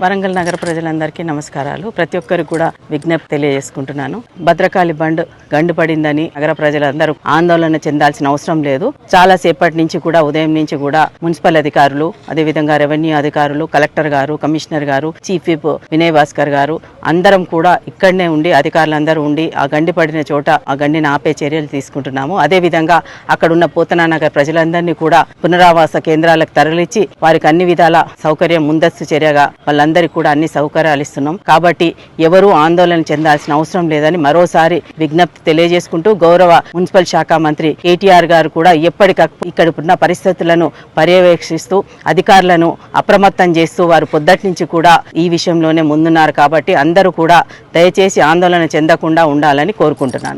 వరంగల్ నగర ప్రజలందరికీ నమస్కారాలు. ప్రతి ఒక్కరికి కూడా విజ్ఞప్తి తెలియజేసుకుంటున్నాను. భద్రకాళి బండ్ గండు పడిందని నగర ప్రజలందరూ ఆందోళన చెందాల్సిన అవసరం లేదు. చాలా సేపటి నుంచి కూడా ఉదయం నుంచి కూడా మున్సిపల్ అధికారులు, అదేవిధంగా రెవెన్యూ అధికారులు, కలెక్టర్ గారు, కమిషనర్ గారు, చీఫ్ విప్ వినయ్ భాస్కర్ గారు అందరం కూడా ఇక్కడనే ఉండి అధికారులందరూ ఉండి ఆ గండి పడిన చోట ఆ గండిని ఆపే చర్యలు తీసుకుంటున్నాము. అదేవిధంగా అక్కడున్న పోతనా నగర్ ప్రజలందరినీ కూడా పునరావాస కేంద్రాలకు తరలించి వారికి అన్ని విధాల సౌకర్యం ముందస్తు చర్యగా వాళ్ళందరికీ కూడా అన్ని సౌకర్యాలు ఇస్తున్నాం. కాబట్టి ఎవరూ ఆందోళన చెందాల్సిన అవసరం లేదని మరోసారి విజ్ఞప్తి తెలియజేసుకుంటూ గౌరవ మున్సిపల్ శాఖ మంత్రి కేటీఆర్ గారు కూడా ఎప్పటికప్పుడు ఇక్కడున్న పరిస్థితులను పర్యవేక్షిస్తూ అధికారులను అప్రమత్తం చేస్తూ వారు పొద్దటి నుంచి కూడా ఈ విషయంలోనే ముందున్నారు. కాబట్టి అందరూ కూడా దయచేసి ఆందోళన చెందకుండా ఉండాలని కోరుకుంటున్నాను.